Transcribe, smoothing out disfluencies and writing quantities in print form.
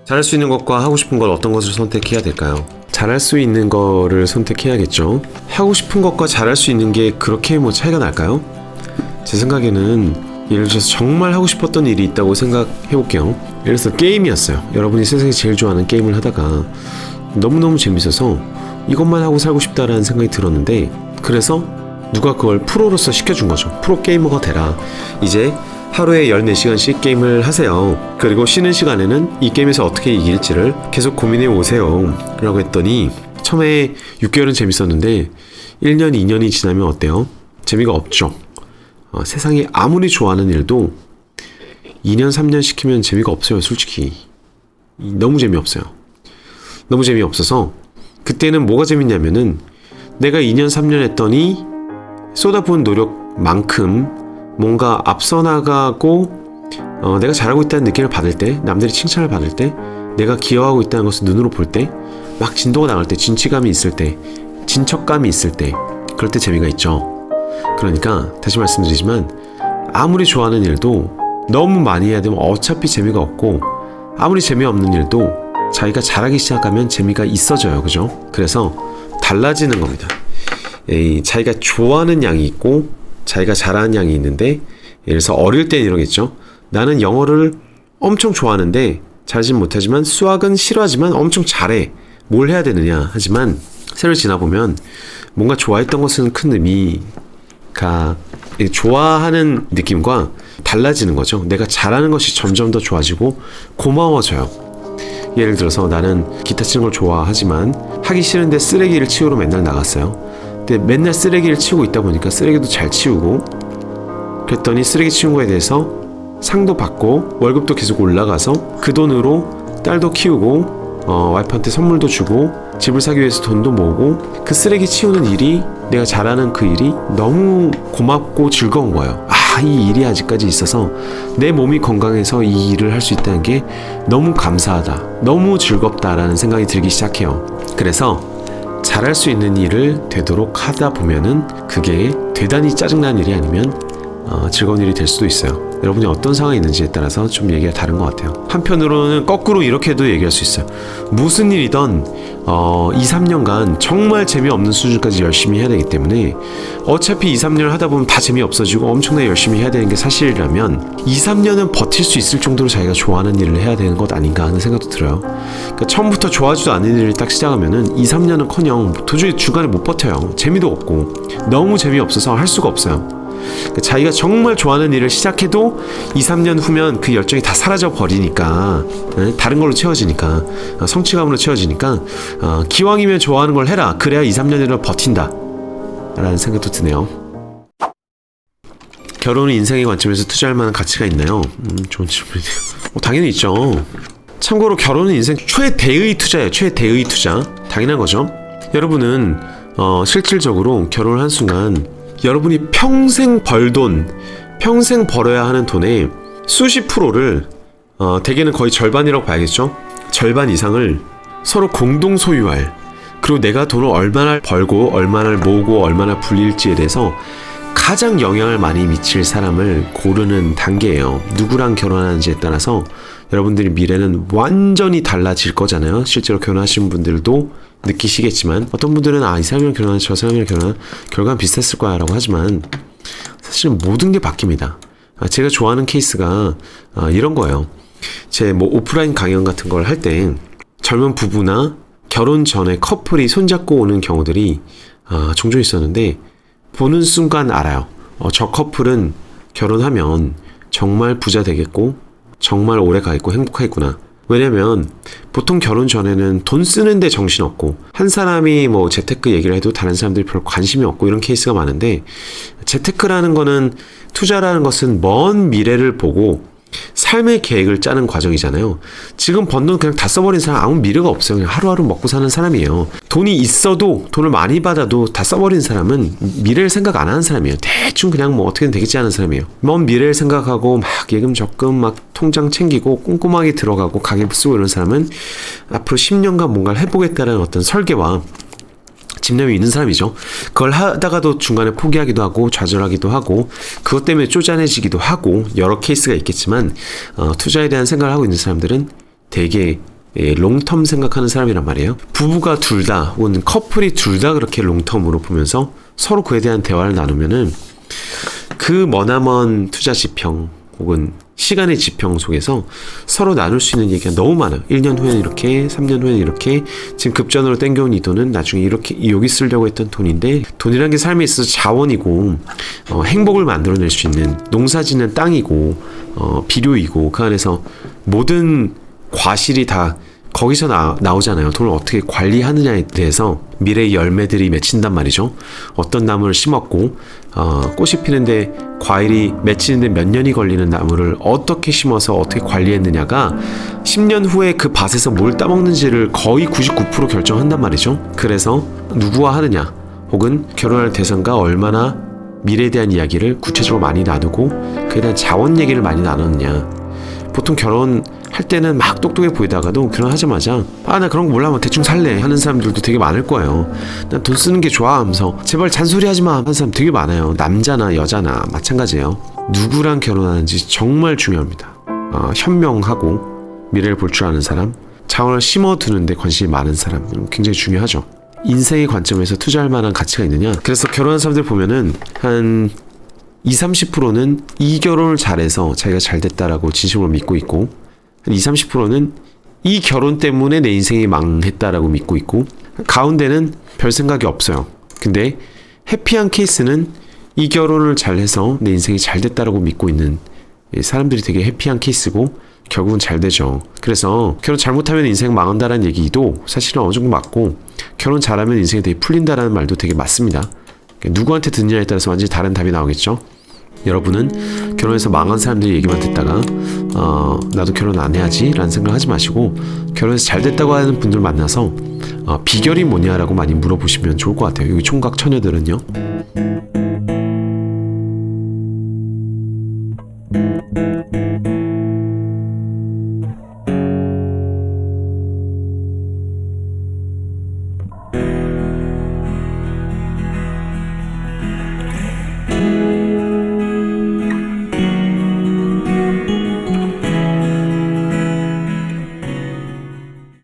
잘할 수 있는 것과 하고 싶은 걸 어떤 것을 선택해야 될까요? 잘할 수 있는 거를 선택해야겠죠. 하고 싶은 것과 잘할 수 있는 게 그렇게 차이가 날까요? 제 생각에는 예를 들어서 정말 하고 싶었던 일이 있다고 생각해볼게요. 예를 들어서 게임이었어요. 여러분이 세상에 제일 좋아하는 게임을 하다가 너무너무 재밌어서 이것만 하고 살고 싶다라는 생각이 들었는데, 그래서 누가 그걸 프로로서 시켜준 거죠. 프로 게이머가 되라. 이제 하루에 14시간씩 게임을 하세요. 그리고 쉬는 시간에는 이 게임에서 어떻게 이길지를 계속 고민해 오세요 라고 했더니, 처음에 6개월은 재밌었는데 1년, 2년이 지나면 어때요? 재미가 없죠. 세상에 아무리 좋아하는 일도 2년, 3년 시키면 재미가 없어요. 솔직히 너무 재미없어요. 너무 재미없어서 그때는 뭐가 재밌냐면은, 내가 2년, 3년 했더니 쏟아부은 노력만큼 뭔가 앞서 나가고 내가 잘하고 있다는 느낌을 받을 때, 남들이 칭찬을 받을 때, 내가 기여하고 있다는 것을 눈으로 볼 때, 막 진도가 나갈 때, 진취감이 있을 때, 진척감이 있을 때, 그럴 때 재미가 있죠. 그러니까 다시 말씀드리지만, 아무리 좋아하는 일도 너무 많이 해야 되면 어차피 재미가 없고, 아무리 재미없는 일도 자기가 잘하기 시작하면 재미가 있어져요. 그죠? 그래서 달라지는 겁니다. 자기가 좋아하는 양이 있고 자기가 잘하는 양이 있는데, 예를 들어서 어릴 땐 이러겠죠. 나는 영어를 엄청 좋아하는데 잘하진 못하지만 수학은 싫어하지만 엄청 잘해. 뭘 해야 되느냐. 하지만 세월 지나보면 뭔가 좋아했던 것은 큰 의미가, 좋아하는 느낌과 달라지는 거죠. 내가 잘하는 것이 점점 더 좋아지고 고마워져요. 예를 들어서 나는 기타 치는 걸 좋아하지만 하기 싫은데 쓰레기를 치우러 맨날 나갔어요. 근데 맨날 쓰레기를 치우고 있다 보니까 쓰레기도 잘 치우고, 그랬더니 쓰레기 치운 거에 대해서 상도 받고 월급도 계속 올라가서 그 돈으로 딸도 키우고 와이프한테 선물도 주고 집을 사기 위해서 돈도 모으고, 그 쓰레기 치우는 일이, 내가 잘하는 그 일이 너무 고맙고 즐거운 거예요. 이 일이 아직까지 있어서 내 몸이 건강해서 이 일을 할 수 있다는 게 너무 감사하다, 너무 즐겁다라는 생각이 들기 시작해요. 그래서 잘할 수 있는 일을 되도록 하다 보면은 그게 대단히 짜증나는 일이 아니면 즐거운 일이 될 수도 있어요. 여러분이 어떤 상황이 있는지에 따라서 좀 얘기가 다른 것 같아요. 한편으로는 거꾸로 이렇게도 얘기할 수 있어요. 무슨 일이든 2, 3년간 정말 재미없는 수준까지 열심히 해야 되기 때문에, 어차피 2, 3년을 하다 보면 다 재미없어지고 엄청나게 열심히 해야 되는 게 사실이라면 2, 3년은 버틸 수 있을 정도로 자기가 좋아하는 일을 해야 되는 것 아닌가 하는 생각도 들어요. 그러니까 처음부터 좋아하지도 않는 일을 딱 시작하면은 2, 3년은커녕 도저히 중간에 못 버텨요. 재미도 없고 너무 재미없어서 할 수가 없어요. 자기가 정말 좋아하는 일을 시작해도 2, 3년 후면 그 열정이 다 사라져 버리니까, 다른 걸로 채워지니까, 성취감으로 채워지니까, 기왕이면 좋아하는 걸 해라. 그래야 2, 3년이라도 버틴다 라는 생각도 드네요. 결혼은 인생의 관점에서 투자할 만한 가치가 있나요? 좋은 질문이네요. 당연히 있죠. 참고로 결혼은 인생 최대의 투자예요. 최대의 투자. 당연한 거죠. 여러분은 실질적으로 결혼을 한 순간 여러분이 평생 벌 돈, 평생 벌어야 하는 돈의 수십 프로를, 대개는 거의 절반이라고 봐야겠죠? 절반 이상을 서로 공동 소유할, 그리고 내가 돈을 얼마나 벌고 얼마나 모으고 얼마나 불릴지에 대해서 가장 영향을 많이 미칠 사람을 고르는 단계예요. 누구랑 결혼하는지에 따라서 여러분들의 미래는 완전히 달라질 거잖아요. 실제로 결혼하신 분들도 느끼시겠지만, 어떤 분들은 이 사람이랑 결혼하는 저 사람이랑 결혼하는 결과는 비슷했을 거야 라고 하지만, 사실은 모든 게 바뀝니다. 제가 좋아하는 케이스가 이런 거예요. 제 오프라인 강연 같은 걸 할 때 젊은 부부나 결혼 전에 커플이 손잡고 오는 경우들이 종종 있었는데, 보는 순간 알아요. 저 커플은 결혼하면 정말 부자 되겠고 정말 오래 가 있고 행복하겠구나. 왜냐면 보통 결혼 전에는 돈 쓰는데 정신없고, 한 사람이 재테크 얘기를 해도 다른 사람들이 별로 관심이 없고 이런 케이스가 많은데, 재테크라는 거는, 투자라는 것은 먼 미래를 보고 삶의 계획을 짜는 과정이잖아요. 지금 번 돈 그냥 다 써버린 사람 아무 미래가 없어요. 그냥 하루하루 먹고 사는 사람이에요. 돈이 있어도, 돈을 많이 받아도 다 써버린 사람은 미래를 생각 안 하는 사람이에요. 대충 그냥 어떻게든 되겠지 하는 사람이에요. 먼 미래를 생각하고 막 예금 적금 막 통장 챙기고 꼼꼼하게 들어가고 가계 쓰고 이런 사람은 앞으로 10년간 뭔가를 해보겠다는 어떤 설계와 집념이 있는 사람이죠. 그걸 하다가도 중간에 포기하기도 하고 좌절하기도 하고 그것 때문에 쪼잔해지기도 하고 여러 케이스가 있겠지만 투자에 대한 생각을 하고 있는 사람들은 되게 롱텀 생각하는 사람이란 말이에요. 부부가 둘 다 혹은 커플이 둘 다 그렇게 롱텀으로 보면서 서로 그에 대한 대화를 나누면은 그 머나먼 투자 지평 혹은 시간의 지평 속에서 서로 나눌 수 있는 얘기가 너무 많아요. 1년 후에는 이렇게, 3년 후에는 이렇게, 지금 급전으로 땡겨온 이 돈은 나중에 이렇게 여기 쓰려고 했던 돈인데, 돈이란 게 삶에 있어서 자원이고 행복을 만들어낼 수 있는 농사짓는 땅이고 비료이고, 그 안에서 모든 과실이 다 거기서 나오잖아요. 돈을 어떻게 관리하느냐에 대해서 미래의 열매들이 맺힌단 말이죠. 어떤 나무를 심었고 꽃이 피는데 과일이 맺히는데 몇 년이 걸리는 나무를 어떻게 심어서 어떻게 관리했느냐가 10년 후에 그 밭에서 뭘 따먹는지를 거의 99% 결정한단 말이죠. 그래서 누구와 하느냐 혹은 결혼할 대상과 얼마나 미래에 대한 이야기를 구체적으로 많이 나누고 그에 대한 자원 얘기를 많이 나눴느냐. 보통 결혼할 때는 막 똑똑해 보이다가도 결혼하자마자 나 그런 거 몰라 뭐 대충 살래 하는 사람들도 되게 많을 거예요. 난 돈 쓰는 게 좋아 하면서 제발 잔소리 하지마 하는 사람 되게 많아요. 남자나 여자나 마찬가지예요. 누구랑 결혼하는지 정말 중요합니다. 현명하고 미래를 볼 줄 아는 사람, 자원을 심어두는데 관심이 많은 사람, 굉장히 중요하죠. 인생의 관점에서 투자할 만한 가치가 있느냐. 그래서 결혼한 사람들 보면은 한 20-30%는 이 결혼을 잘해서 자기가 잘 됐다라고 진심으로 믿고 있고, 한 20-30%는 이 결혼 때문에 내 인생이 망했다라고 믿고 있고, 가운데는 별 생각이 없어요. 근데 해피한 케이스는 이 결혼을 잘해서 내 인생이 잘 됐다라고 믿고 있는 사람들이 되게 해피한 케이스고 결국은 잘 되죠. 그래서 결혼 잘못하면 인생 망한다라는 얘기도 사실은 어느 정도 맞고, 결혼 잘하면 인생이 되게 풀린다라는 말도 되게 맞습니다. 누구한테 듣느냐에 따라서 완전히 다른 답이 나오겠죠. 여러분은 결혼해서 망한 사람들 얘기만 듣다가 나도 결혼 안 해야지 라는 생각을 하지 마시고, 결혼해서 잘 됐다고 하는 분들 만나서 비결이 뭐냐라고 많이 물어보시면 좋을 것 같아요. 여기 총각 처녀들은요.